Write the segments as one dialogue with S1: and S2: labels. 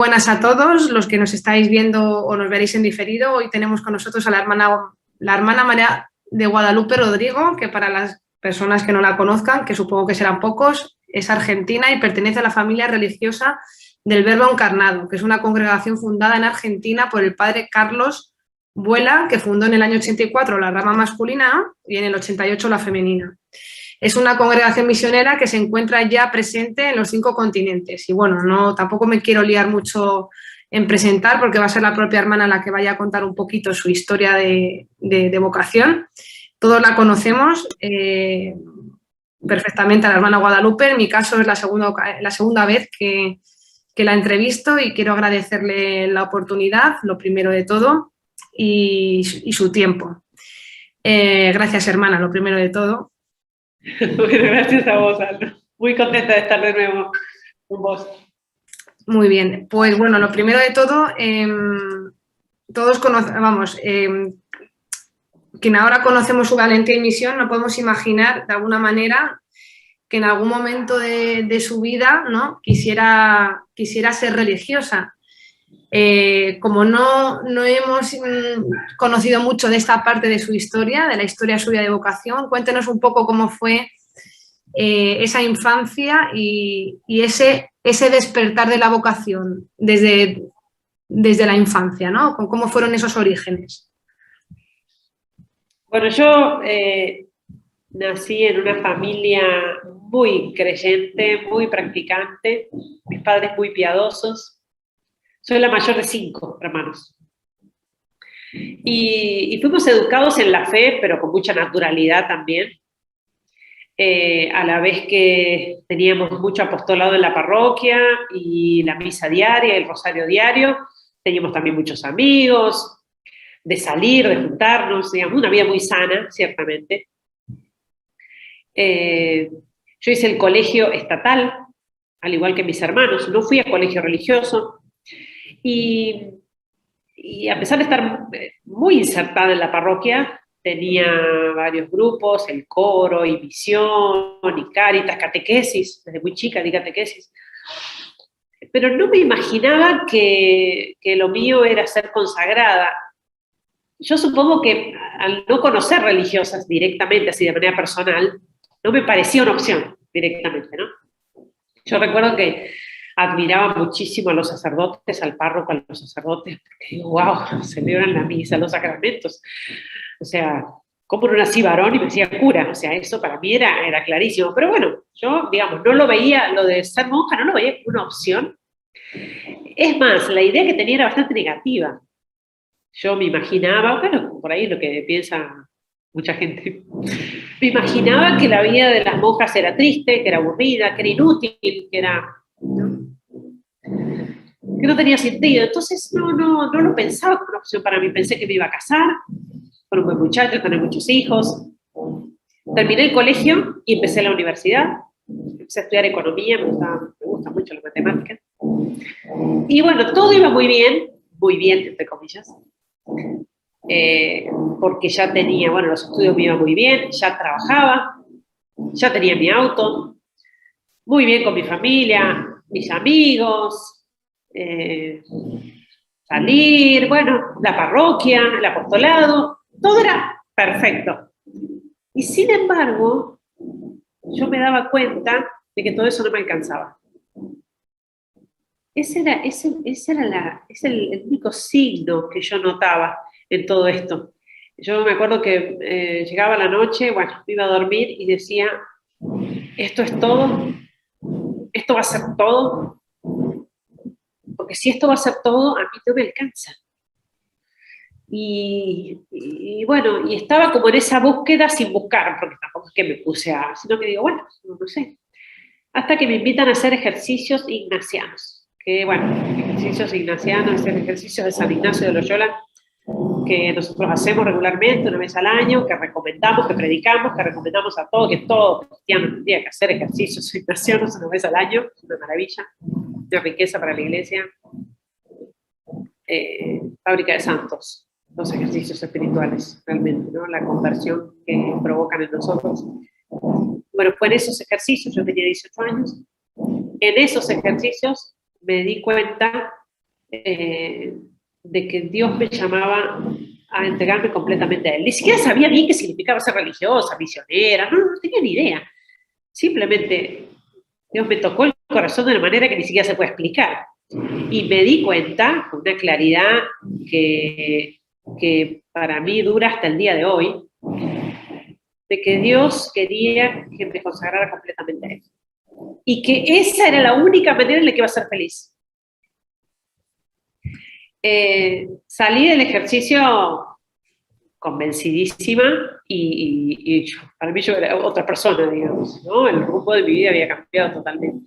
S1: Buenas a todos los que nos estáis viendo o nos veréis en diferido. Hoy tenemos con nosotros a la hermana María de Guadalupe Rodrigo, que para las personas que no la conozcan, que supongo que serán pocos, es argentina y pertenece a la familia religiosa del Verbo Encarnado, que es una congregación fundada en Argentina por el padre Carlos Vuela, que fundó en el año 84 la rama masculina y en el 88 la femenina. Es una congregación misionera que se encuentra ya presente en los 5 continentes. Y bueno, tampoco me quiero liar mucho en presentar porque va a ser la propia hermana la que vaya a contar un poquito su historia de vocación. Todos la conocemos perfectamente a la hermana Guadalupe. En mi caso es la segunda vez que la entrevisto y quiero agradecerle la oportunidad, lo primero de todo, y su tiempo. Gracias, hermana, lo primero de todo.
S2: Bueno, gracias a vos, Aldo. Muy contenta de estar de nuevo con vos.
S1: Muy bien, pues bueno, lo primero de todo, todos conocemos, quien ahora conocemos su valentía y misión, no podemos imaginar de alguna manera que en algún momento de su vida, ¿no?, quisiera ser religiosa. Como no hemos conocido mucho de esta parte de su historia, de la historia suya de vocación, cuéntenos un poco cómo fue esa infancia y ese despertar de la vocación desde la infancia, ¿no? ¿Cómo fueron esos orígenes?
S2: Bueno, yo nací en una familia muy creyente, muy practicante, mis padres muy piadosos. Soy la mayor de 5 hermanos. Y fuimos educados en la fe, pero con mucha naturalidad también. A la vez que teníamos mucho apostolado en la parroquia y la misa diaria, el rosario diario, teníamos también muchos amigos, de salir, de juntarnos, digamos, una vida muy sana, ciertamente. Yo hice el colegio estatal, al igual que mis hermanos, no fui a colegio religioso, y a pesar de estar muy insertada en la parroquia, tenía varios grupos, el coro, y misión, y cáritas, catequesis, desde muy chica di catequesis, pero no me imaginaba que lo mío era ser consagrada. Yo supongo que al no conocer religiosas directamente, así de manera personal, no me parecía una opción directamente, ¿no? Yo recuerdo que admiraba muchísimo a los sacerdotes, al párroco, a los sacerdotes, porque digo, wow, celebran la misa, los sacramentos. O sea, ¿cómo no nací varón y me decía cura? O sea, eso para mí era clarísimo. Pero bueno, yo, digamos, no lo veía, lo de ser monja, no lo veía como una opción. Es más, la idea que tenía era bastante negativa. Yo me imaginaba, bueno, por ahí es lo que piensa mucha gente, me imaginaba que la vida de las monjas era triste, que era aburrida, que era inútil, que no tenía sentido. Entonces no lo pensaba como una opción para mí. Pensé que me iba a casar con un buen muchacho, tener muchos hijos. Terminé el colegio y empecé la universidad. Empecé a estudiar economía, me gusta mucho la matemática. Y bueno, todo iba muy bien, entre comillas, porque ya tenía, bueno, los estudios me iban muy bien, ya trabajaba, ya tenía mi auto, muy bien con mi familia, mis amigos, salir, bueno, la parroquia, el apostolado, todo era perfecto. Y sin embargo, yo me daba cuenta de que todo eso no me alcanzaba. Ese es el único signo que yo notaba en todo esto. Yo me acuerdo que llegaba la noche, bueno, me iba a dormir y decía, esto es todo, esto va a ser todo, porque si esto va a ser todo, a mí no me alcanza. Y bueno, y estaba como en esa búsqueda sin buscar, porque tampoco es que me puse a, sino que digo, bueno, no sé. Hasta que me invitan a hacer ejercicios ignacianos. Que bueno, ejercicios ignacianos, ejercicios de San Ignacio de Loyola, que nosotros hacemos regularmente una vez al año, que recomendamos, que predicamos, que recomendamos a todos, que todo cristiano tendría que hacer ejercicios ignacianos una vez al año. Es una maravilla, una riqueza para la iglesia. Fábrica de santos, los ejercicios espirituales, realmente, ¿no? La conversión que provocan en nosotros. Bueno, fue en esos ejercicios, yo tenía 18 años, en esos ejercicios me di cuenta de que Dios me llamaba a entregarme completamente a Él. Ni siquiera sabía bien qué significaba ser religiosa, misionera, no tenía ni idea. Simplemente Dios me tocó el corazón de una manera que ni siquiera se puede explicar. Y me di cuenta con una claridad que para mí dura hasta el día de hoy, de que Dios quería que me consagrara completamente a Él. Y que esa era la única manera en la que iba a ser feliz. Salí del ejercicio convencidísima y para mí yo era otra persona, digamos, ¿no? El rumbo de mi vida había cambiado totalmente.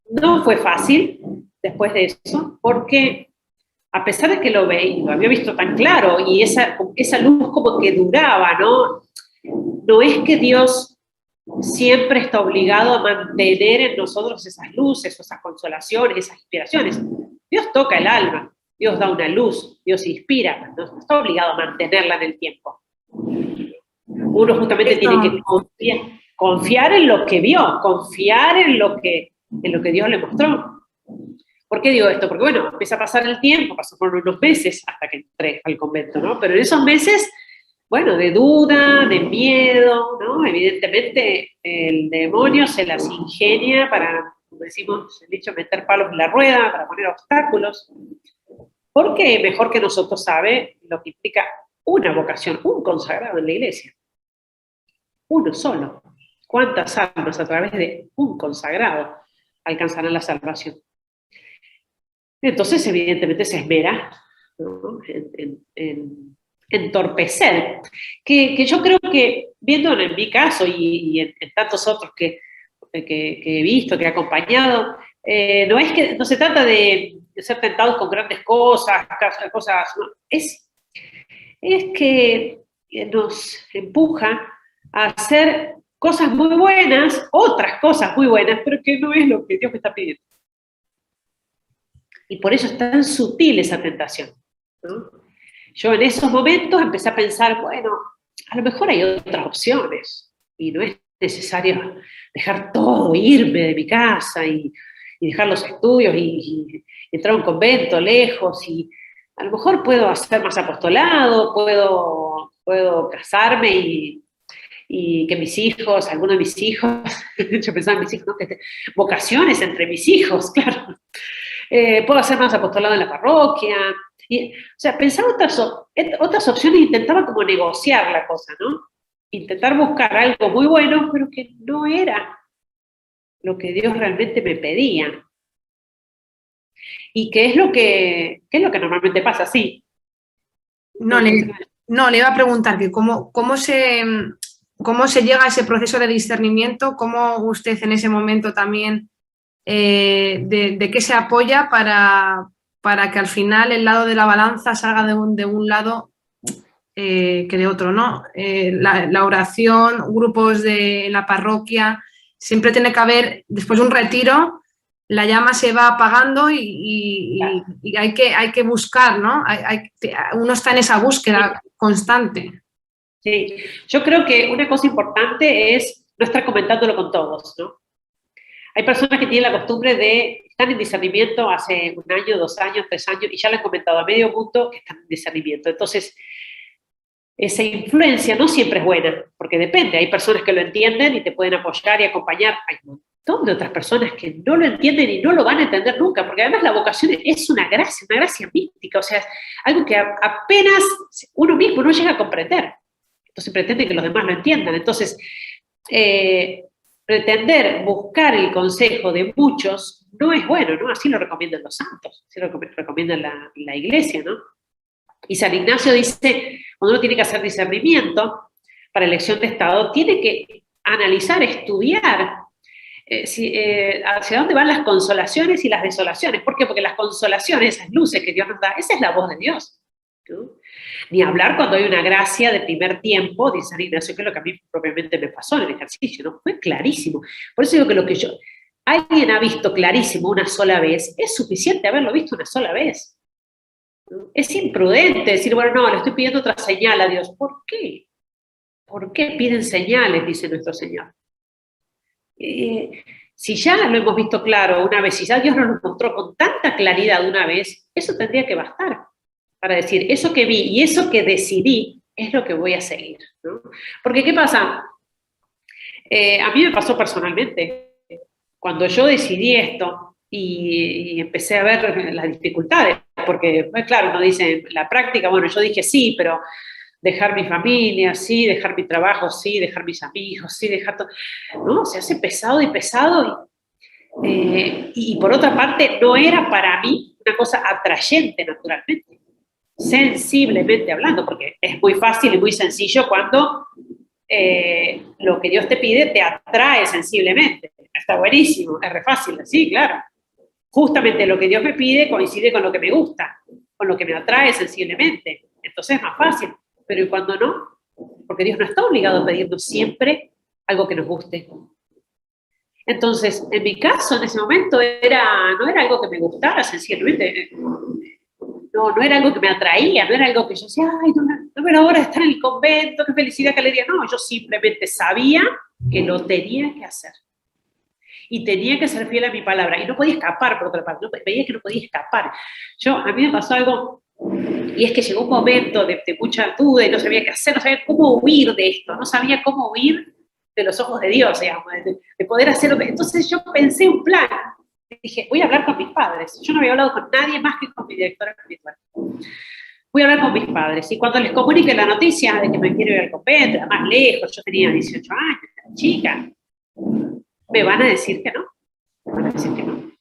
S2: No fue fácil después de eso, porque a pesar de que lo había visto tan claro y esa luz como que duraba, ¿no? No es que Dios siempre está obligado a mantener en nosotros esas luces, esas consolaciones, esas inspiraciones. Dios toca el alma, Dios da una luz, Dios inspira, no está obligado a mantenerla en el tiempo. Uno justamente tiene que confiar en lo que vio, confiar en lo que Dios le mostró. ¿Por qué digo esto? Porque, bueno, empieza a pasar el tiempo, pasó por unos meses hasta que entré al convento, ¿no? Pero en esos meses, bueno, de duda, de miedo, ¿no? Evidentemente el demonio se las ingenia para, como decimos, el dicho, meter palos en la rueda, para poner obstáculos, porque mejor que nosotros sabe lo que implica una vocación, un consagrado en la iglesia. Uno solo. ¿Cuántas almas a través de un consagrado alcanzarán la salvación? Entonces, evidentemente, se esmera, ¿no? en entorpecer. Que yo creo que, viéndolo en mi caso y en tantos otros que he visto, que he acompañado, no se trata de ser tentados con grandes cosas, ¿no? Es que nos empuja a hacer cosas muy buenas, otras cosas muy buenas, pero que no es lo que Dios me está pidiendo. Y por eso es tan sutil esa tentación, ¿no? Yo en esos momentos empecé a pensar, bueno, a lo mejor hay otras opciones y no es necesario dejar todo, irme de mi casa y dejar los estudios y entrar a un convento lejos, y a lo mejor puedo hacer más apostolado, puedo casarme y que mis hijos, algunos de mis hijos, yo pensaba en mis hijos, ¿no? Vocaciones entre mis hijos, claro. Puedo hacer más apostolado en la parroquia. O sea, pensaba otras opciones e intentaba como negociar la cosa, ¿no? Intentar buscar algo muy bueno, pero que no era lo que Dios realmente me pedía. ¿Y qué es lo que normalmente pasa? Sí.
S1: No, le iba a preguntar que cómo se llega a ese proceso de discernimiento, cómo usted en ese momento también, de qué se apoya para que al final el lado de la balanza salga de un lado que de otro, ¿no? La oración, grupos de la parroquia, siempre tiene que haber, después de un retiro, la llama se va apagando y hay que buscar, ¿no? Uno está en esa búsqueda constante.
S2: Sí, yo creo que una cosa importante es no estar comentándolo con todos, ¿no? Hay personas que tienen la costumbre de estar en discernimiento hace 1 año, 2 años, 3 años, y ya le han comentado a medio mundo que están en discernimiento. Entonces, esa influencia no siempre es buena, porque depende. Hay personas que lo entienden y te pueden apoyar y acompañar. Hay un montón de otras personas que no lo entienden y no lo van a entender nunca, porque además la vocación es una gracia mística, o sea, es algo que apenas uno mismo no llega a comprender. Entonces pretende que los demás lo entiendan. Entonces, pretender buscar el consejo de muchos no es bueno, ¿no? Así lo recomiendan los santos, así lo recomienda la iglesia, ¿no? Y San Ignacio dice, cuando uno tiene que hacer discernimiento para elección de Estado, tiene que analizar, estudiar hacia dónde van las consolaciones y las desolaciones. ¿Por qué? Porque las consolaciones, esas luces que Dios nos da, esa es la voz de Dios, ¿no? Ni hablar cuando hay una gracia de primer tiempo, dice San Ignacio, que es lo que a mí propiamente me pasó en el ejercicio, ¿no? Fue clarísimo. Por eso digo que alguien ha visto clarísimo una sola vez, es suficiente haberlo visto una sola vez. Es imprudente decir, bueno, no, le estoy pidiendo otra señal a Dios. ¿Por qué? ¿Por qué piden señales? Dice nuestro Señor. Si ya lo hemos visto claro una vez, si ya Dios nos lo mostró con tanta claridad una vez, eso tendría que bastar para decir, eso que vi y eso que decidí es lo que voy a seguir, ¿no? Porque, ¿qué pasa? A mí me pasó personalmente, cuando yo decidí esto y empecé a ver las dificultades, porque, claro, uno dice, en la práctica, bueno, yo dije sí, pero dejar mi familia, sí, dejar mi trabajo, sí, dejar mis amigos, sí, dejar todo, ¿no? Se hace pesado y pesado y por otra parte no era para mí una cosa atrayente naturalmente, sensiblemente hablando, porque es muy fácil y muy sencillo cuando lo que Dios te pide te atrae sensiblemente. Está buenísimo, es re fácil, sí, claro. Justamente lo que Dios me pide coincide con lo que me gusta, con lo que me atrae sensiblemente. Entonces es más fácil. Pero ¿y cuando no? Porque Dios no está obligado a pedirnos siempre algo que nos guste. Entonces, en mi caso, en ese momento, no era algo que me gustara sencillamente. No era algo que me atraía, no era algo que yo decía, ay, no me hora de estar en el convento, qué felicidad, qué alegría. No, yo simplemente sabía que lo tenía que hacer. Y tenía que ser fiel a mi palabra. Y no podía escapar, por otra parte. Veía que no podía escapar. A mí me pasó algo, y es que llegó un momento de mucha duda y no sabía qué hacer, no sabía cómo huir de esto, no sabía cómo huir de los ojos de Dios, digamos, de poder hacerlo. Entonces yo pensé un plan. Dije, voy a hablar con mis padres. Yo no había hablado con nadie más que con mi directora espiritual. Voy a hablar con mis padres. Y cuando les comunique la noticia de que me quiero ir al convento, más lejos, yo tenía 18 años, chica, me van a decir que no. Me van a decir que no.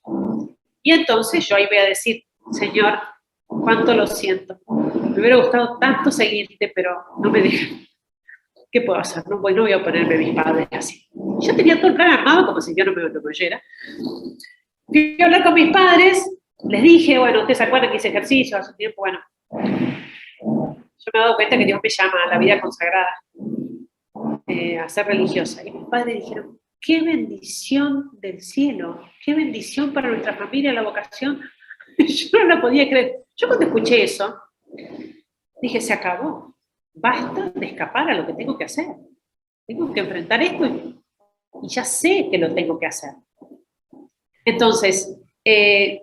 S2: Y entonces yo ahí voy a decir, Señor, cuánto lo siento. Me hubiera gustado tanto seguirte, pero no me dejan. ¿Qué puedo hacer? No voy a ponerme a mis padres así. Yo tenía todo el plan armado como si yo no me lo oyera. Fui a hablar con mis padres, les dije, bueno, ustedes se acuerdan que hice ejercicio hace tiempo, bueno, yo me he dado cuenta que Dios me llama a la vida consagrada, a ser religiosa. Y mis padres dijeron, qué bendición del cielo, qué bendición para nuestra familia la vocación. Yo no la podía creer. Yo cuando escuché eso, dije, se acabó, basta de escapar a lo que tengo que hacer. Tengo que enfrentar esto y ya sé que lo tengo que hacer. Entonces, el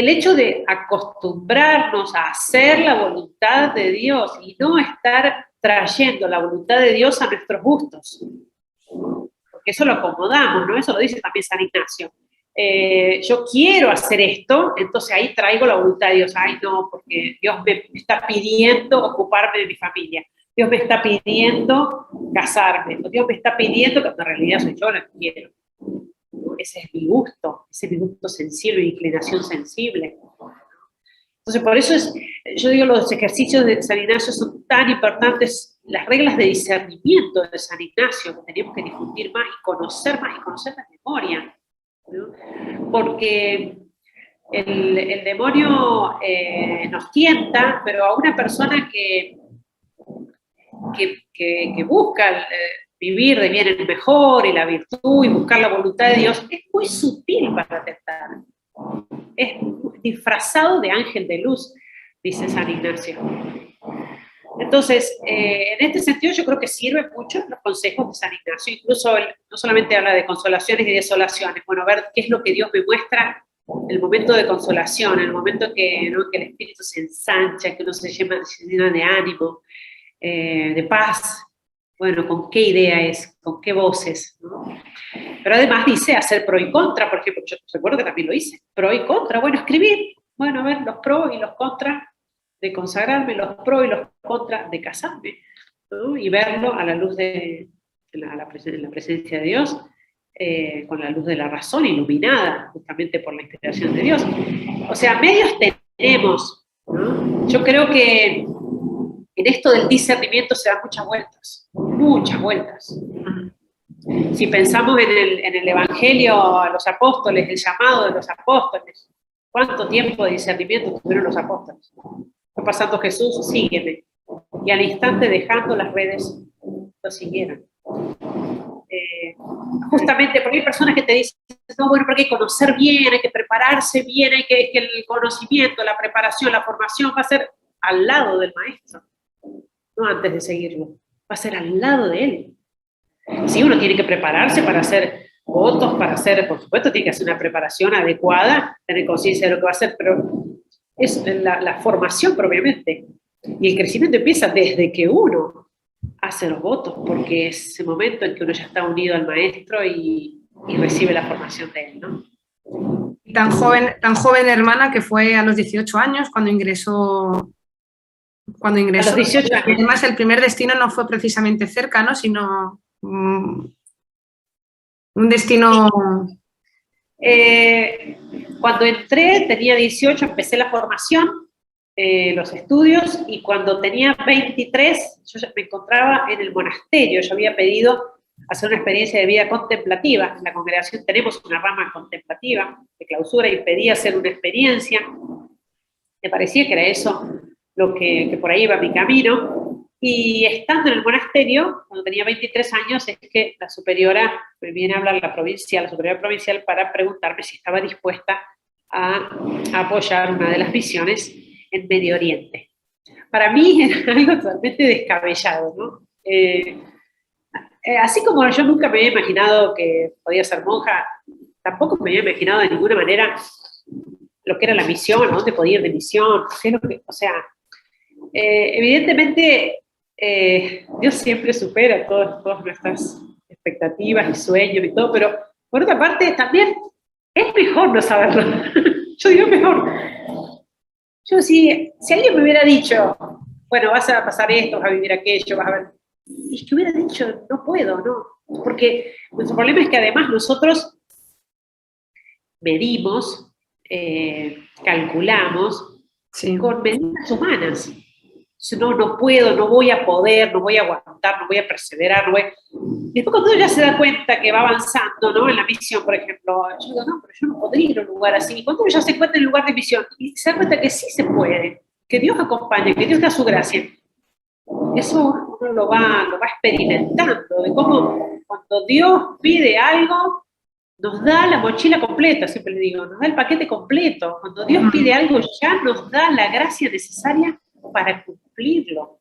S2: hecho de acostumbrarnos a hacer la voluntad de Dios y no estar trayendo la voluntad de Dios a nuestros gustos, porque eso lo acomodamos, ¿no? Eso lo dice también San Ignacio. Yo quiero hacer esto, entonces ahí traigo la voluntad de Dios. Ay, no, porque Dios me está pidiendo ocuparme de mi familia. Dios me está pidiendo casarme. Dios me está pidiendo que en realidad soy yo la que quiero. Ese es mi gusto sensible, mi inclinación sensible. Entonces, por eso yo digo, los ejercicios de San Ignacio son tan importantes, las reglas de discernimiento de San Ignacio, que tenemos que difundir más y conocer la memoria, ¿no? Porque el demonio nos tienta, pero a una persona que busca vivir de bien en mejor y la virtud y buscar la voluntad de Dios, es muy sutil para tentar. Es disfrazado de ángel de luz, dice San Ignacio. Entonces, en este sentido yo creo que sirven mucho los consejos de San Ignacio, incluso no solamente habla de consolaciones y desolaciones, bueno, ver qué es lo que Dios me muestra en el momento de consolación, en el momento que el espíritu se ensancha, que uno se llena de ánimo, de paz. Bueno, ¿con qué idea es? ¿Con qué voces? ¿No? Pero además dice hacer pro y contra, por ejemplo, yo recuerdo que también lo hice, pro y contra, bueno, escribir, bueno, a ver, los pros y los contras de consagrarme, los pros y los contras de casarme, ¿no? Y verlo a la luz de la presencia de Dios, con la luz de la razón iluminada justamente por la inspiración de Dios. O sea, medios tenemos, ¿no? Yo creo que en esto del discernimiento se dan muchas vueltas. Si pensamos en el Evangelio a los apóstoles, el llamado de los apóstoles, ¿cuánto tiempo de discernimiento tuvieron los apóstoles? Fue pasando Jesús, sígueme. Y al instante dejando las redes, lo siguieron. Justamente porque hay personas que te dicen, no, bueno, porque hay que conocer bien, hay que prepararse bien, que el conocimiento, la preparación, la formación va a ser al lado del maestro. No antes de seguirlo, va a ser al lado de él. Sí, uno tiene que prepararse para hacer votos para hacer, por supuesto, tiene que hacer una preparación adecuada, tener conciencia de lo que va a hacer, pero es la formación propiamente. Y el crecimiento empieza desde que uno hace los votos, porque es ese momento en que uno ya está unido al maestro y recibe la formación de él, ¿no?
S1: Tan joven hermana que fue a los 18 años cuando ingresó. A los
S2: 18 años.
S1: Además, el primer destino no fue precisamente cerca, ¿no? Sino un destino...
S2: Cuando entré, tenía 18, empecé la formación, los estudios, y cuando tenía 23, yo ya me encontraba en el monasterio. Yo había pedido hacer una experiencia de vida contemplativa. En la congregación tenemos una rama contemplativa de clausura y pedí hacer una experiencia. Me parecía que era eso lo que por ahí iba mi camino. Y estando en el monasterio, cuando tenía 23 años, es que la superiora me viene a hablar, la superiora provincial, para preguntarme si estaba dispuesta a apoyar una de las misiones en Medio Oriente. Para mí era algo totalmente descabellado, ¿no? Así como yo nunca me había imaginado que podía ser monja, tampoco me había imaginado de ninguna manera lo que era la misión, a dónde podía ir de misión, evidentemente Dios siempre supera todas nuestras expectativas y sueños y todo, pero por otra parte también es mejor no saberlo. Yo digo mejor. Yo si alguien me hubiera dicho, bueno, vas a pasar esto, vas a vivir aquello, vas a ver, es que hubiera dicho, no puedo, no, porque nuestro problema es que además nosotros medimos, calculamos, sí, con medidas humanas. No puedo, no voy a poder, no voy a aguantar, no voy a perseverar, Después cuando uno ya se da cuenta que va avanzando, ¿no? En la misión, por ejemplo, yo digo, no, pero yo no podría ir a un lugar así. Y cuando uno ya se encuentra en el lugar de misión y se da cuenta que sí se puede, que Dios acompaña, que Dios da su gracia, eso uno lo va experimentando, de cómo cuando Dios pide algo, nos da la mochila completa, siempre le digo, nos da el paquete completo. Cuando Dios pide algo, ya nos da la gracia necesaria para cumplirlo.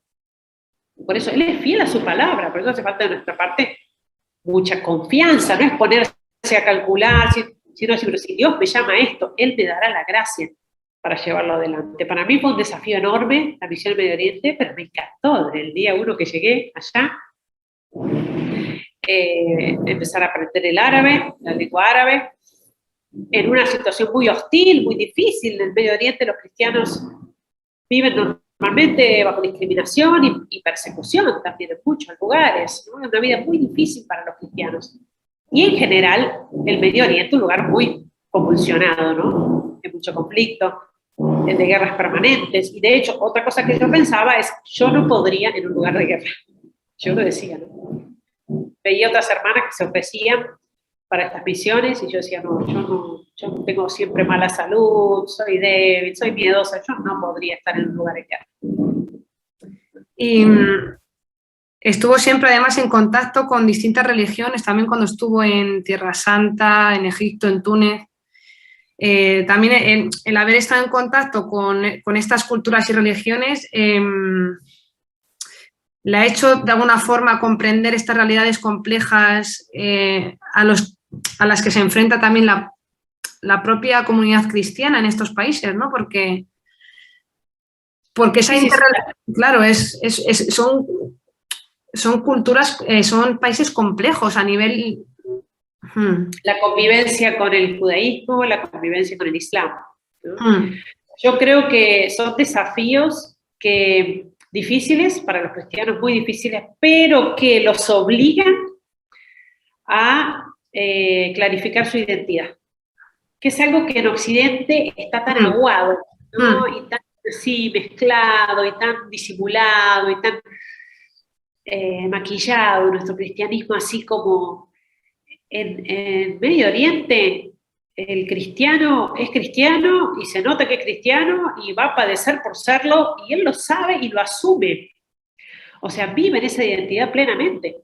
S2: Por eso Él es fiel a su palabra, por eso hace falta de nuestra parte mucha confianza, no es ponerse a calcular, sino decir, pero si Dios me llama a esto, Él me dará la gracia para llevarlo adelante. Para mí fue un desafío enorme la misión del Medio Oriente, pero me encantó desde el día 1 que llegué allá. Empezar a aprender el árabe, la lengua árabe, en una situación muy hostil, muy difícil. En el Medio Oriente los cristianos viven normalmente bajo discriminación y persecución también en muchos lugares, ¿no? Es una vida muy difícil para los cristianos. Y en general, el Medio Oriente es un lugar muy convulsionado, ¿no? De mucho conflicto, de guerras permanentes. Y de hecho, otra cosa que yo pensaba es, yo no podría en un lugar de guerra. Yo lo decía, ¿no? Veía otras hermanas que se ofrecían para estas misiones y yo decía, yo tengo siempre mala salud, soy débil, soy miedosa, yo no podría estar en un lugar de guerra.
S1: Y estuvo siempre además en contacto con distintas religiones, también cuando estuvo en Tierra Santa, en Egipto, en Túnez. También el haber estado en contacto con estas culturas y religiones le ha hecho de alguna forma comprender estas realidades complejas a las que se enfrenta también la propia comunidad cristiana en estos países, ¿no? Porque esa interrelación, claro, son culturas, son países complejos a nivel...
S2: La convivencia con el judaísmo, la convivencia con el islam, ¿no? Yo creo que son desafíos difíciles para los cristianos, muy difíciles, pero que los obligan a clarificar su identidad, que es algo que en Occidente está tan aguado, ¿no? Y tan así mezclado, y tan disimulado, y tan maquillado, nuestro cristianismo, así como en Medio Oriente el cristiano es cristiano y se nota que es cristiano y va a padecer por serlo y él lo sabe y lo asume. O sea, vive en esa identidad plenamente.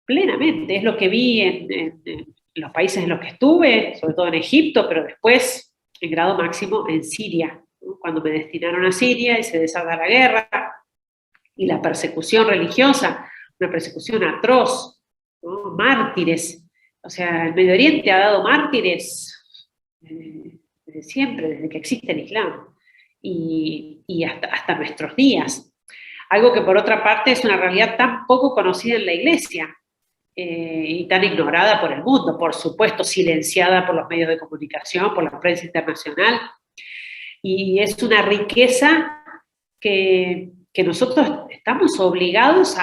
S2: Plenamente. Es lo que vi en los países en los que estuve, sobre todo en Egipto, pero después, en grado máximo, en Siria, ¿no? Cuando me destinaron a Siria y se desata la guerra y la persecución religiosa, una persecución atroz, ¿no? Mártires O sea, el Medio Oriente ha dado mártires desde siempre, desde que existe el Islam, y hasta nuestros días. Algo que por otra parte es una realidad tan poco conocida en la Iglesia y tan ignorada por el mundo, por supuesto silenciada por los medios de comunicación, por la prensa internacional, y es una riqueza que nosotros estamos obligados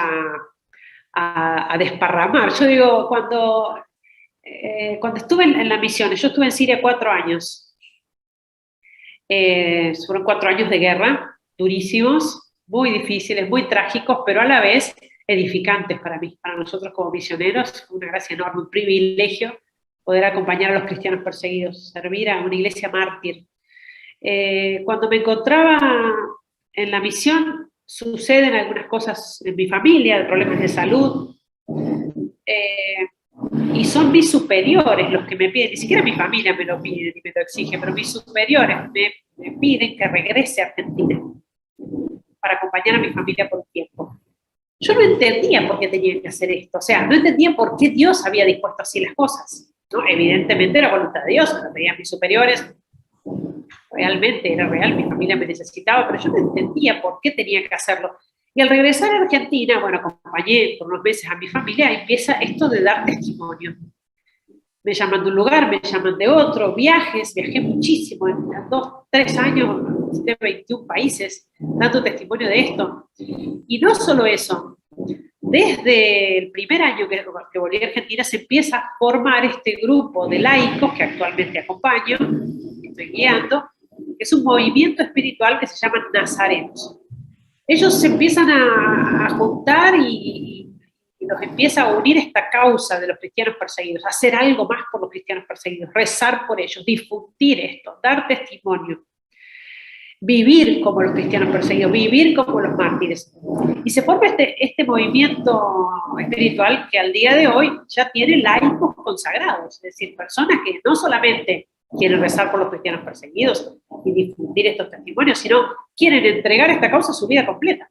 S2: a desparramar. Yo digo, cuando estuve en las misiones, yo estuve en Siria 4 años, fueron 4 años de guerra, durísimos, muy difíciles, muy trágicos, pero a la vez edificantes para mí, para nosotros como misioneros. Fue una gracia enorme, un privilegio poder acompañar a los cristianos perseguidos, servir a una iglesia mártir. Cuando me encontraba en la misión, suceden algunas cosas en mi familia, problemas de salud, y son mis superiores los que me piden, ni siquiera mi familia me lo pide ni me lo exige, pero mis superiores me piden que regrese a Argentina para acompañar a mi familia por un tiempo. Yo no entendía por qué tenía que hacer esto, o sea, no entendía por qué Dios había dispuesto así las cosas, ¿no? Evidentemente era voluntad de Dios, lo pedían mis superiores, realmente era real, mi familia me necesitaba, pero yo no entendía por qué tenía que hacerlo. Y al regresar a Argentina, bueno, acompañé por unos meses a mi familia, y empieza esto de dar testimonio. Me llaman de un lugar, me llaman de otro, viajé muchísimo, en 2, 3 años, visité 21 países, dando testimonio de esto. Y no solo eso, desde el primer año que volví a Argentina se empieza a formar este grupo de laicos que actualmente acompaño, que estoy guiando, que es un movimiento espiritual que se llama Nazarenos. Ellos se empiezan a juntar y nos empieza a unir esta causa de los cristianos perseguidos, hacer algo más por los cristianos perseguidos, rezar por ellos, difundir esto, dar testimonio, vivir como los cristianos perseguidos, vivir como los mártires. Y se forma este movimiento espiritual que al día de hoy ya tiene laicos consagrados, es decir, personas que no solamente quieren rezar por los cristianos perseguidos y difundir estos testimonios, sino quieren entregar esta causa a su vida completa,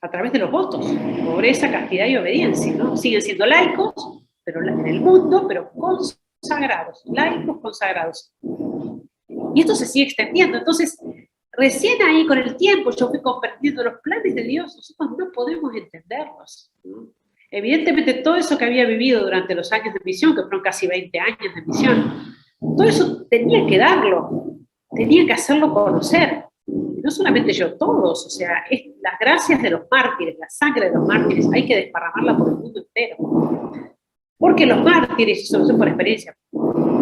S2: a través de los votos, pobreza, castidad y obediencia, ¿no? Siguen siendo laicos, pero en el mundo, pero consagrados, laicos consagrados. Y esto se sigue extendiendo. Entonces, recién ahí con el tiempo yo fui comprendiendo los planes de Dios, nosotros no podemos entenderlos, ¿no? Evidentemente todo eso que había vivido durante los años de misión, que fueron casi 20 años de misión, todo eso tenía que darlo, tenía que hacerlo conocer. No solamente yo, todos, o sea, las gracias de los mártires, la sangre de los mártires, hay que desparramarla por el mundo entero. Porque los mártires, y eso lo sé por experiencia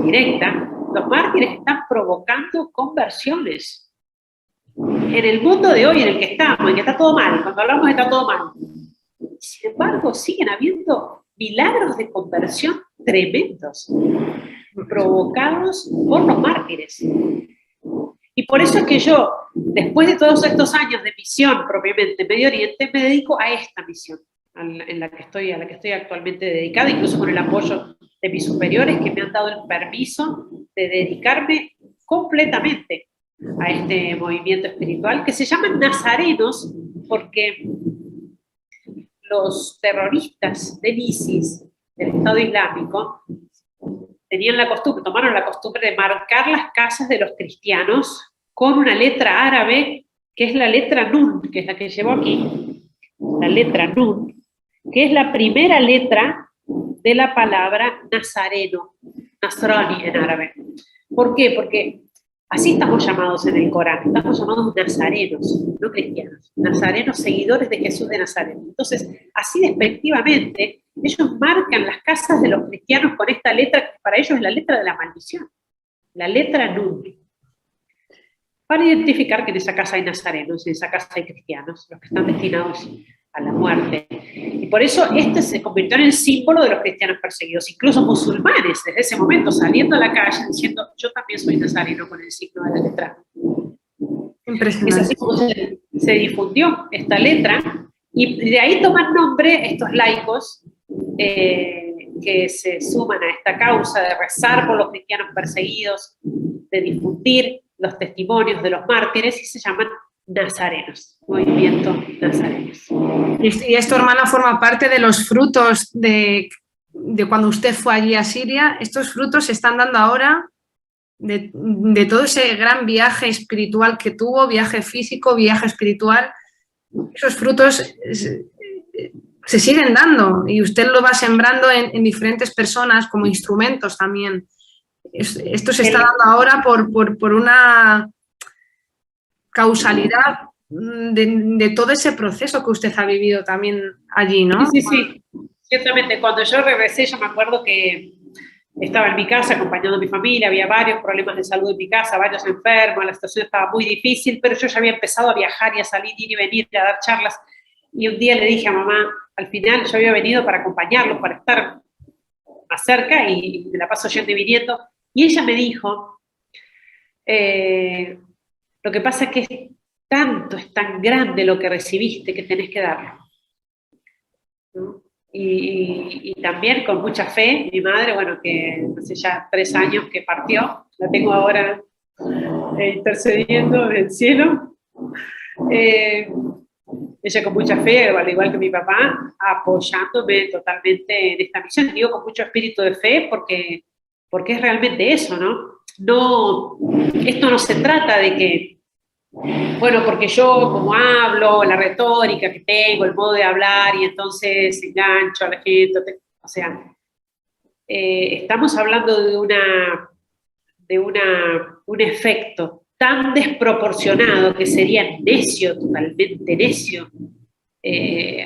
S2: directa, los mártires están provocando conversiones. En el mundo de hoy en el que estamos, en que está todo mal, cuando hablamos está todo mal, sin embargo siguen habiendo milagros de conversión tremendos, provocados por los mártires. Y por eso es que yo, después de todos estos años de misión propiamente en Medio Oriente, me dedico a esta misión, a la que estoy actualmente dedicada, incluso con el apoyo de mis superiores que me han dado el permiso de dedicarme completamente a este movimiento espiritual que se llama Nazarenos, porque los terroristas del ISIS, del Estado Islámico, tomaron la costumbre de marcar las casas de los cristianos con una letra árabe, que es la letra Nun, que es la que llevo aquí, la letra Nun, que es la primera letra de la palabra nazareno, Nasrani en árabe. ¿Por qué? Porque así estamos llamados en el Corán, estamos llamados nazarenos, no cristianos, nazarenos, seguidores de Jesús de Nazaret. Entonces, así despectivamente, ellos marcan las casas de los cristianos con esta letra, que para ellos es la letra de la maldición, la letra Nun, para identificar que en esa casa hay nazarenos, en esa casa hay cristianos, los que están destinados a la muerte. Y por eso este se convirtió en el símbolo de los cristianos perseguidos, incluso musulmanes, desde ese momento, saliendo a la calle diciendo, yo también soy nazareno, con el signo de la letra. Impresionante. Es así como se difundió esta letra, y de ahí toman nombre estos laicos que se suman a esta causa de rezar por los cristianos perseguidos, de difundir los testimonios de los mártires, y se llaman nazarenos, movimiento nazarenos.
S1: Y esto, hermana, forma parte de los frutos de de cuando usted fue allí a Siria, estos frutos se están dando ahora de todo ese gran viaje espiritual que tuvo, viaje físico, viaje espiritual. Esos frutos se siguen dando y usted lo va sembrando en diferentes personas como instrumentos también. Esto se está dando ahora por una causalidad de todo ese proceso que usted ha vivido también allí, ¿no?
S2: Sí, sí, sí. Ciertamente, cuando yo regresé, yo me acuerdo que estaba en mi casa acompañando a mi familia, había varios problemas de salud en mi casa, varios enfermos, la situación estaba muy difícil, pero yo ya había empezado a viajar y a salir, ir y venir, a dar charlas. Y un día le dije a mamá, al final yo había venido para acompañarlos, para estar más cerca y me la paso yendo y viniendo. Y ella me dijo, lo que pasa es que es tan grande lo que recibiste que tenés que darlo, ¿no? Y también con mucha fe, mi madre, bueno, que hace ya 3 años que partió, la tengo ahora intercediendo en el cielo. Ella con mucha fe, al igual que mi papá, apoyándome totalmente en esta misión. Digo con mucho espíritu de fe porque es realmente eso, ¿no? No, esto no se trata de que, bueno, porque yo como hablo, la retórica que tengo, el modo de hablar y entonces engancho a la gente, o sea, estamos hablando de un efecto tan desproporcionado que sería necio, totalmente necio,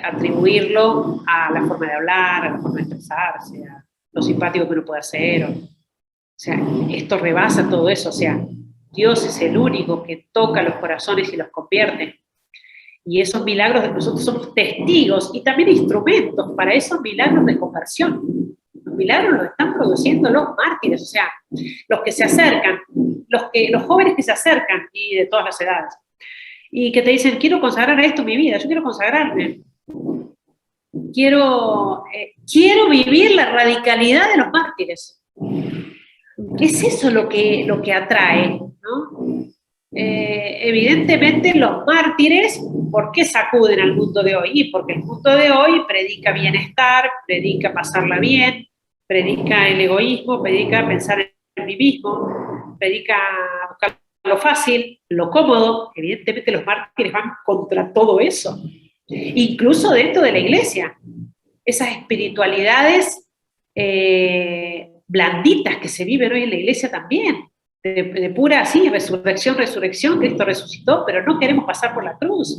S2: atribuirlo a la forma de hablar, a la forma de expresarse, a lo simpático que uno puede hacer. O sea, esto rebasa todo eso. O sea, Dios es el único que toca los corazones y los convierte. Y esos milagros, nosotros somos testigos y también instrumentos para esos milagros de conversión. Los milagros los están produciendo los mártires, o sea, los que se acercan, los jóvenes que se acercan y de todas las edades. Y que te dicen, quiero consagrar a esto mi vida, yo quiero consagrarme. Quiero vivir la radicalidad de los mártires. Es eso lo que atrae, ¿no? Evidentemente los mártires, ¿por qué sacuden al mundo de hoy? Y porque el mundo de hoy predica bienestar, predica pasarla bien, predica el egoísmo, predica pensar en mí mismo, predica buscar lo fácil, lo cómodo. Evidentemente los mártires van contra todo eso, incluso dentro de la iglesia. Esas espiritualidades blanditas que se viven hoy en la iglesia también, de pura, sí, resurrección, Cristo resucitó, pero no queremos pasar por la cruz.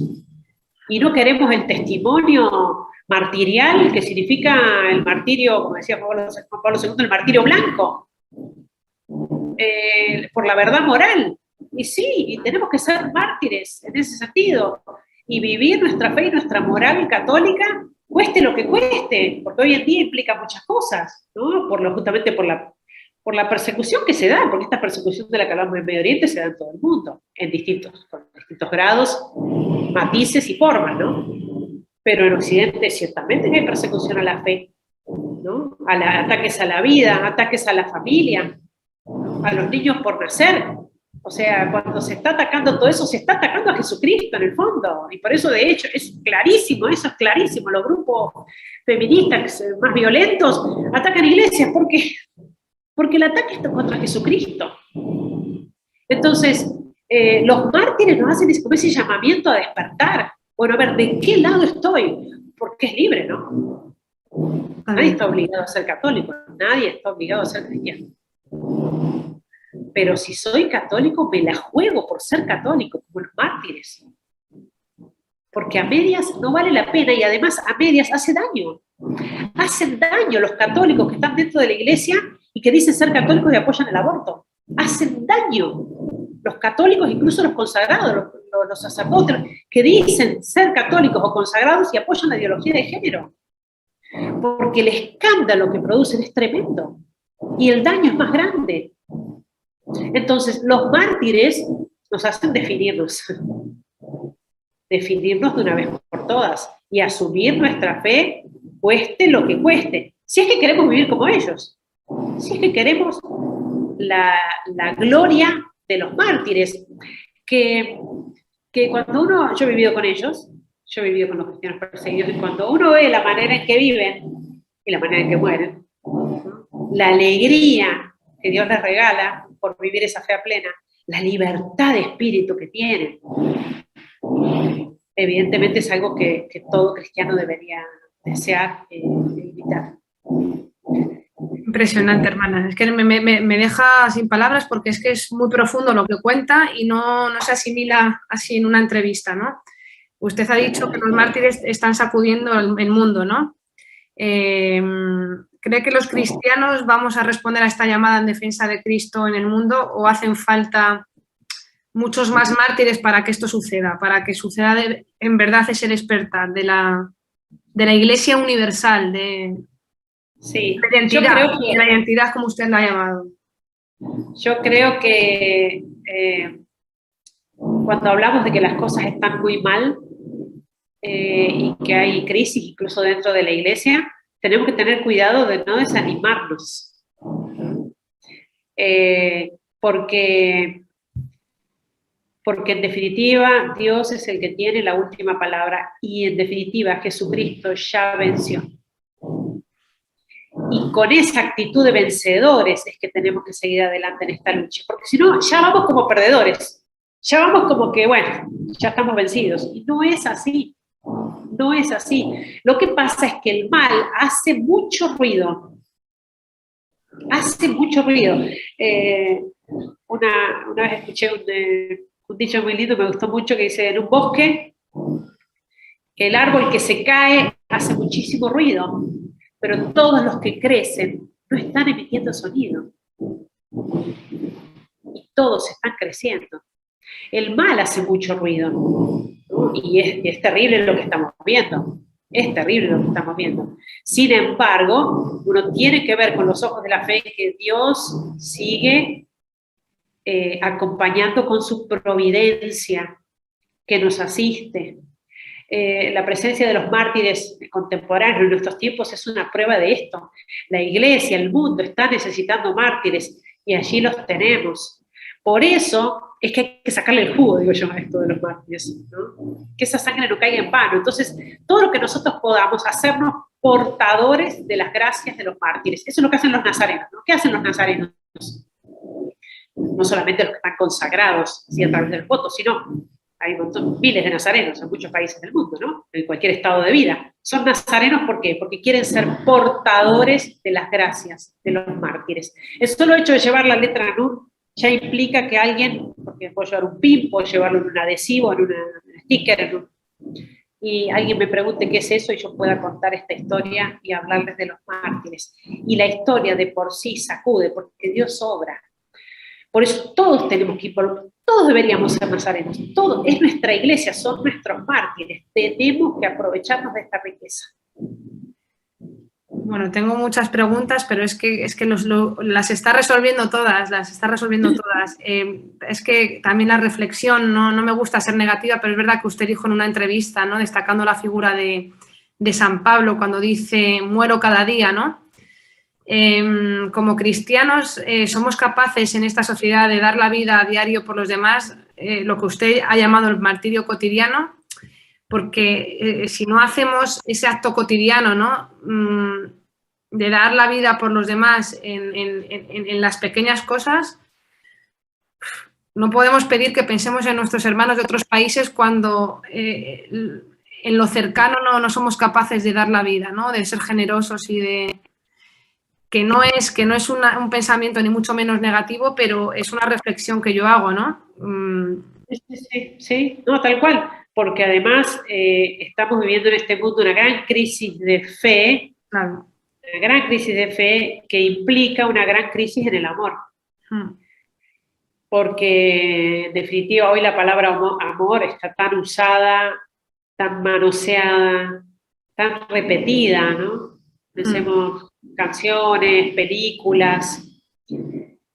S2: Y no queremos el testimonio martirial, que significa el martirio, como decía Juan Pablo II, el martirio blanco, por la verdad moral. Y sí, y tenemos que ser mártires en ese sentido, y vivir nuestra fe y nuestra moral católica, cueste lo que cueste, porque hoy en día implica muchas cosas, ¿no? Justamente por la persecución que se da, porque esta persecución de la que hablamos en Medio Oriente se da en todo el mundo, con distintos grados, matices y formas, ¿no? Pero en Occidente ciertamente hay persecución a la fe, ¿no? Ataques a la vida, ataques a la familia, a los niños por nacer. O sea, cuando se está atacando todo eso, se está atacando a Jesucristo en el fondo. Y por eso, de hecho, es clarísimo, eso es clarísimo. Los grupos feministas más violentos atacan iglesias. ¿Por qué? Porque el ataque está contra Jesucristo. Entonces, los mártires nos hacen como ese llamamiento a despertar. Bueno, a ver, ¿de qué lado estoy? Porque es libre, ¿no? Nadie está obligado a ser católico, nadie está obligado a ser cristiano. Pero si soy católico, me la juego por ser católico, como los mártires. Porque a medias no vale la pena y además a medias hace daño. Hacen daño los católicos que están dentro de la iglesia y que dicen ser católicos y apoyan el aborto. Hacen daño. Los católicos, incluso los consagrados, los sacerdotes, que dicen ser católicos o consagrados y apoyan la ideología de género. Porque el escándalo que producen es tremendo. Y el daño es más grande. Entonces, los mártires nos hacen definirnos de una vez por todas y asumir nuestra fe, cueste lo que cueste, si es que queremos vivir como ellos, si es que queremos la gloria de los mártires, que cuando yo he vivido con ellos, yo he vivido con los cristianos perseguidos, y cuando uno ve la manera en que viven, y la manera en que mueren, la alegría que Dios les regala por vivir esa fe plena, la libertad de espíritu que tienen, evidentemente es algo que todo cristiano debería desear e imitar.
S1: Impresionante, hermana. Es que me deja sin palabras porque es que es muy profundo lo que cuenta y no se asimila así en una entrevista, ¿no? Usted ha dicho que los mártires están sacudiendo el mundo, ¿no? ¿Cree que los cristianos vamos a responder a esta llamada en defensa de Cristo en el mundo o hacen falta muchos más mártires para que esto suceda, para que suceda en verdad ese despertar de la Iglesia universal,
S2: sí,
S1: la identidad como usted la ha llamado?
S2: Yo creo que cuando hablamos de que las cosas están muy mal y que hay crisis incluso dentro de la iglesia, tenemos que tener cuidado de no desanimarnos. Porque en definitiva Dios es el que tiene la última palabra y en definitiva Jesucristo ya venció. Y con esa actitud de vencedores es que tenemos que seguir adelante en esta lucha, porque si no, ya vamos como perdedores, ya vamos como que, bueno, ya estamos vencidos. Y no es así, no es así. Lo que pasa es que el mal hace mucho ruido, hace mucho ruido. Una vez escuché un dicho muy lindo, me gustó mucho, que dice, en un bosque, el árbol que se cae hace muchísimo ruido, pero todos los que crecen no están emitiendo sonido. Y todos están creciendo. El mal hace mucho ruido, ¿no? Y es terrible lo que estamos viendo. Es terrible lo que estamos viendo. Sin embargo, uno tiene que ver con los ojos de la fe que Dios sigue acompañando con su providencia, que nos asiste. La presencia de los mártires contemporáneos en nuestros tiempos es una prueba de esto. La iglesia, el mundo está necesitando mártires y allí los tenemos. Por eso es que hay que sacarle el jugo, digo yo, a esto de los mártires, ¿no? Que esa sangre no caiga en vano. Entonces, todo lo que nosotros podamos hacernos portadores de las gracias de los mártires. Eso es lo que hacen los nazarenos, ¿no? ¿Qué hacen los nazarenos? No solamente los que están consagrados a través del voto, sino hay miles de nazarenos en muchos países del mundo, ¿no? En cualquier estado de vida. Son nazarenos, ¿por qué? Porque quieren ser portadores de las gracias de los mártires. El solo hecho de llevar la letra NUR ya implica que alguien, porque puedo llevar un pin, puedo llevarlo en un adhesivo, en un sticker, y alguien me pregunte qué es eso y yo pueda contar esta historia y hablarles de los mártires. Y la historia de por sí sacude, porque Dios obra. Por eso todos tenemos que ir, todos deberíamos ser nazarenos, todos, es nuestra iglesia, son nuestros mártires, tenemos que aprovecharnos de esta riqueza.
S1: Bueno, tengo muchas preguntas, pero es que las está resolviendo todas, es que también la reflexión, no me gusta ser negativa, pero es verdad que usted dijo en una entrevista, ¿no? Destacando la figura de San Pablo cuando dice, muero cada día, ¿no? Como cristianos somos capaces en esta sociedad de dar la vida a diario por los demás, lo que usted ha llamado el martirio cotidiano, porque si no hacemos ese acto cotidiano, ¿no? De dar la vida por los demás en las pequeñas cosas, no podemos pedir que pensemos en nuestros hermanos de otros países cuando en lo cercano no somos capaces de dar la vida, ¿no? De ser generosos y de... que no es un pensamiento ni mucho menos negativo, pero es una reflexión que yo hago, ¿no?
S2: Sí, no, tal cual, porque además estamos viviendo en este mundo una gran crisis de fe,
S1: claro.
S2: Una gran crisis de fe que implica una gran crisis en el amor. Porque en definitiva hoy la palabra amor está tan usada, tan manoseada, tan repetida, ¿no? Hacemos canciones, películas,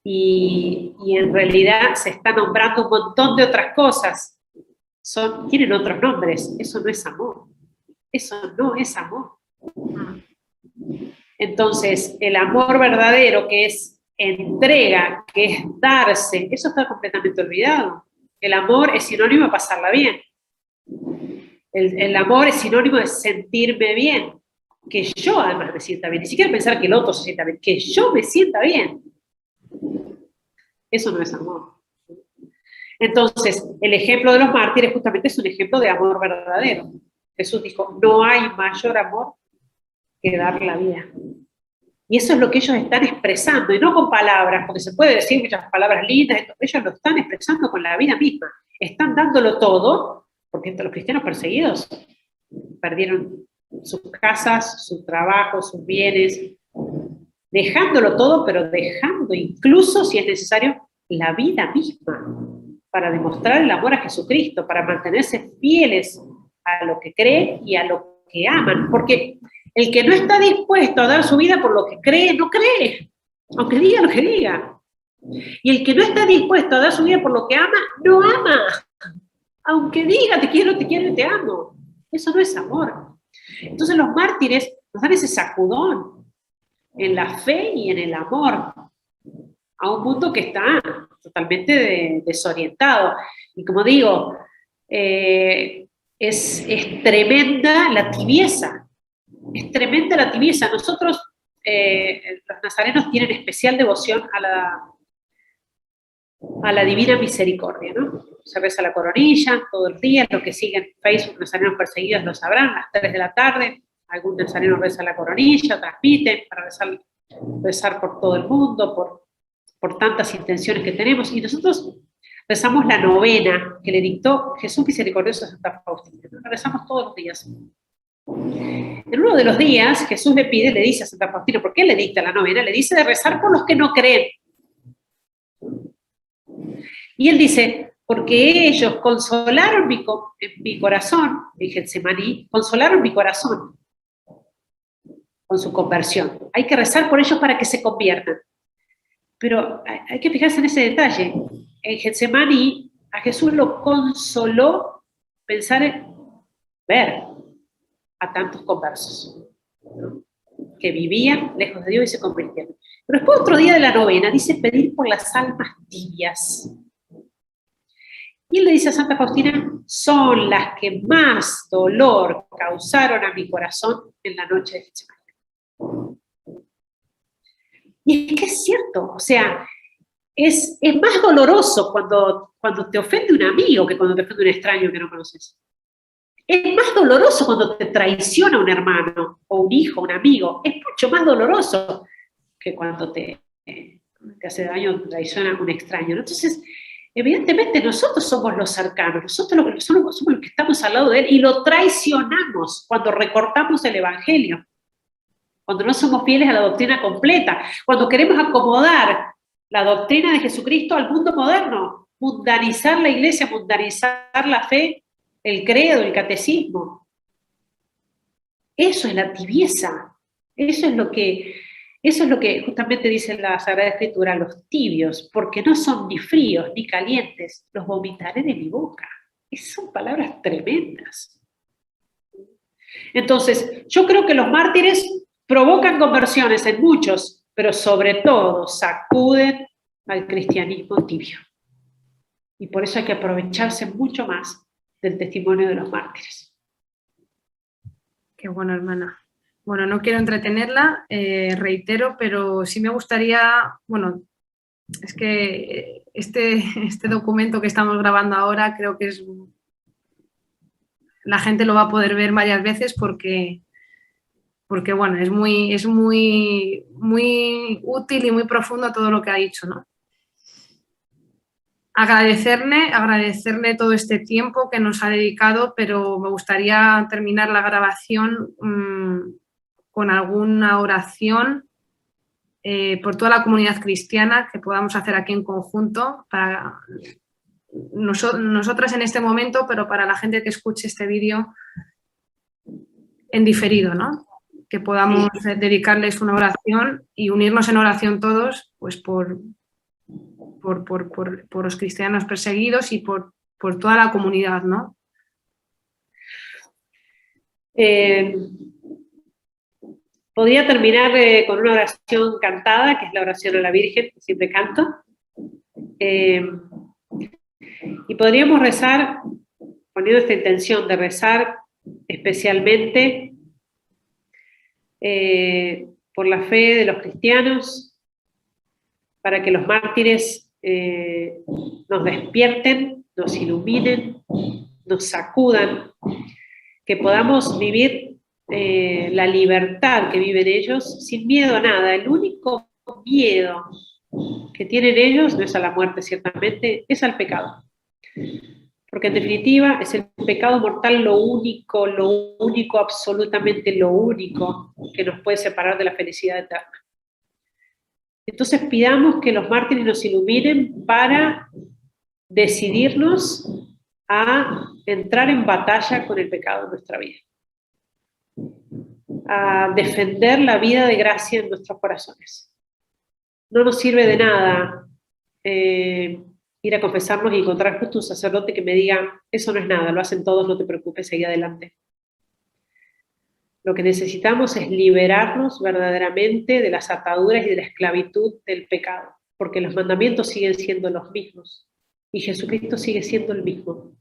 S2: y en realidad se está nombrando un montón de otras cosas. Tienen otros nombres. Eso no es amor. Eso no es amor. Entonces, el amor verdadero, que es entrega, que es darse, eso está completamente olvidado. El amor es sinónimo de pasarla bien. El amor es sinónimo de sentirme bien. que yo además me sienta bien, ni siquiera pensar que el otro se sienta bien, que yo me sienta bien. Eso no es amor. Entonces, el ejemplo de los mártires justamente es un ejemplo de amor verdadero. Jesús dijo, no hay mayor amor que dar la vida. Y eso es lo que ellos están expresando, y no con palabras, porque se puede decir muchas palabras lindas, ellos lo están expresando con la vida misma. Están dándolo todo, porque los cristianos perseguidos perdieron sus casas, su trabajo, sus bienes, dejándolo todo, pero dejando incluso, si es necesario, la vida misma, para demostrar el amor a Jesucristo, para mantenerse fieles a lo que creen y a lo que aman, porque el que no está dispuesto a dar su vida por lo que cree, no cree, aunque diga lo que diga. Y el que no está dispuesto a dar su vida por lo que ama, no ama, aunque diga te quiero y te amo. Eso no es amor. Entonces los mártires nos dan ese sacudón en la fe y en el amor, a un mundo que está totalmente desorientado. Y como digo, es tremenda la tibieza, es tremenda la tibieza. Nosotros, los nazarenos, tienen especial devoción a la Divina Misericordia, ¿no? Se reza la coronilla todo el día, los que siguen Facebook, Nazarenos Perseguidos, lo sabrán, a las 3 de la tarde, algún nazareno reza la coronilla, transmiten para rezar por todo el mundo, por tantas intenciones que tenemos, y nosotros rezamos la novena que le dictó Jesús Misericordioso a Santa Faustina, la rezamos todos los días. En uno de los días Jesús le dice a Santa Faustina, ¿por qué le dicta la novena? Le dice de rezar por los que no creen. Y él dice, porque ellos consolaron mi corazón, en Getsemaní, consolaron mi corazón con su conversión. Hay que rezar por ellos para que se conviertan. Pero hay que fijarse en ese detalle. En Getsemaní, a Jesús lo consoló pensar en ver a tantos conversos, ¿no? Que vivían lejos de Dios y se convirtieron. Pero después, otro día de la novena, dice pedir por las almas tibias. Y él le dice a Santa Faustina, son las que más dolor causaron a mi corazón en la noche de Getsemaní. Y es que es cierto, o sea, es más doloroso cuando te ofende un amigo que cuando te ofende un extraño que no conoces. Es más doloroso cuando te traiciona un hermano, o un hijo, un amigo. Es mucho más doloroso que cuando te hace daño, traiciona un extraño, ¿no? Entonces, evidentemente nosotros somos los cercanos, nosotros somos los que estamos al lado de él y lo traicionamos cuando recortamos el evangelio, cuando no somos fieles a la doctrina completa, cuando queremos acomodar la doctrina de Jesucristo al mundo moderno, mundanizar la iglesia, mundanizar la fe, el credo, el catecismo. Eso es la tibieza, eso es lo que justamente dice la Sagrada Escritura, los tibios, porque no son ni fríos ni calientes, los vomitaré de mi boca. Esas son palabras tremendas. Entonces, yo creo que los mártires provocan conversiones en muchos, pero sobre todo sacuden al cristianismo tibio. Y por eso hay que aprovecharse mucho más del testimonio de los mártires.
S1: Qué bueno, hermana. Bueno, no quiero entretenerla, reitero, pero sí me gustaría, bueno, es que este documento que estamos grabando ahora creo que la gente lo va a poder ver varias veces porque bueno, es muy útil y muy profundo todo lo que ha dicho, ¿no? Agradecerle todo este tiempo que nos ha dedicado, pero me gustaría terminar la grabación con alguna oración por toda la comunidad cristiana que podamos hacer aquí en conjunto, para nosotras en este momento, pero para la gente que escuche este vídeo en diferido, ¿no? Que podamos dedicarles una oración y unirnos en oración todos, pues por los cristianos perseguidos y por toda la comunidad, ¿no?
S2: Podría terminar con una oración cantada, que es la oración a la Virgen, que siempre canto. Y podríamos rezar, poniendo esta intención de rezar especialmente por la fe de los cristianos, para que los mártires nos despierten, nos iluminen, nos sacudan, que podamos vivir la libertad que viven ellos sin miedo a nada. El único miedo que tienen ellos no es a la muerte, ciertamente, es al pecado. Porque en definitiva es el pecado mortal lo único, absolutamente lo único que nos puede separar de la felicidad eterna. Entonces pidamos que los mártires nos iluminen para decidirnos a entrar en batalla con el pecado en nuestra vida, a defender la vida de gracia en nuestros corazones. No nos sirve de nada ir a confesarnos y encontrar justo un sacerdote que me diga, eso no es nada, lo hacen todos, no te preocupes, seguí adelante. Lo que necesitamos es liberarnos verdaderamente de las ataduras y de la esclavitud del pecado, porque los mandamientos siguen siendo los mismos y Jesucristo sigue siendo el mismo.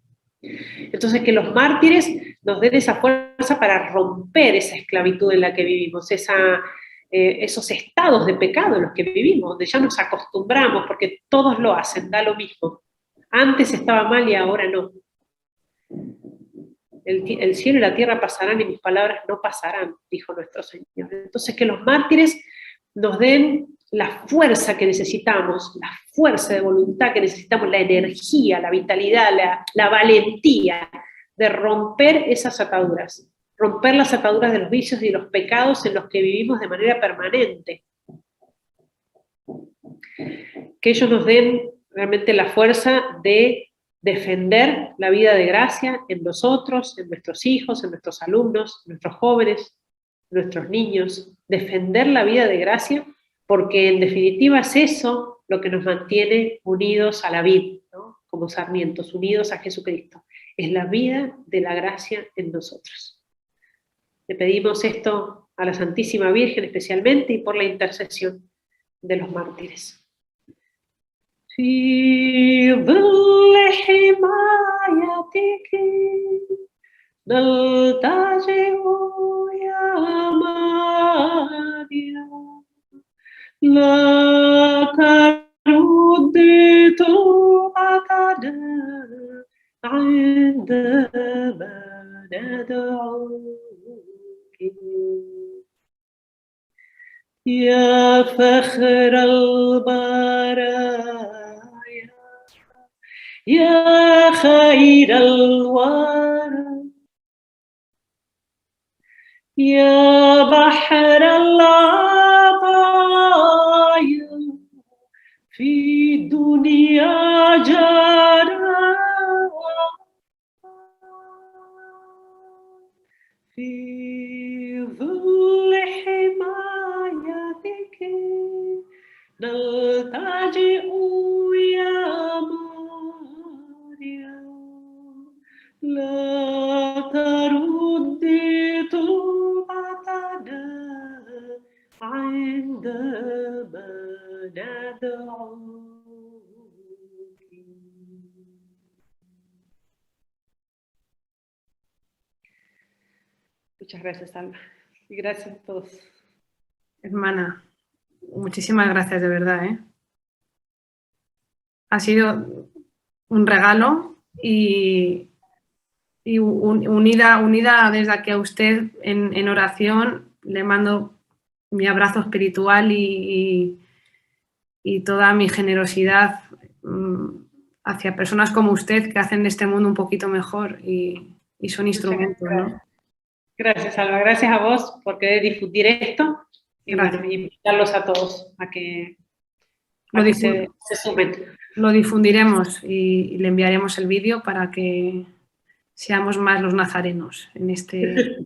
S2: Entonces que los mártires nos den esa fuerza para romper esa esclavitud en la que vivimos, esos estados de pecado en los que vivimos, donde ya nos acostumbramos, porque todos lo hacen, da lo mismo. Antes estaba mal y ahora no. El cielo y la tierra pasarán y mis palabras no pasarán, dijo nuestro Señor. Entonces que los mártires nos den la fuerza que necesitamos, la fuerza de voluntad que necesitamos, la energía, la vitalidad, la valentía de romper esas ataduras. Romper las ataduras de los vicios y los pecados en los que vivimos de manera permanente. Que ellos nos den realmente la fuerza de defender la vida de gracia en nosotros, en nuestros hijos, en nuestros alumnos, en nuestros jóvenes, en nuestros niños. Defender la vida de gracia, porque en definitiva es eso lo que nos mantiene unidos a la vid, ¿no? Como sarmientos, unidos a Jesucristo. Es la vida de la gracia en nosotros. Le pedimos esto a la Santísima Virgen especialmente y por la intercesión de los mártires. في ظل حمايتك نلتجئ يا ماريا لا ترد طوعتنا عندما ندعوك يا فخر البرايا يا خير الورى يا بحر العطايا في الدنيا جرى في ظل حمايتك نلتجئ يا مريم لا ترد طوعتنا عندما ندعوك. Muchas gracias, Alma. Y gracias a todos.
S1: Hermana, muchísimas gracias de verdad, ¿eh? Ha sido un regalo y unida desde aquí a usted en oración, le mando mi abrazo espiritual y toda mi generosidad hacia personas como usted que hacen de este mundo un poquito mejor y son instrumentos, ¿no?
S2: Gracias, Alba. Gracias a vos por querer difundir esto y bueno, invitarlos a todos a que se sumen.
S1: Lo difundiremos y le enviaremos el vídeo para que seamos más los nazarenos en este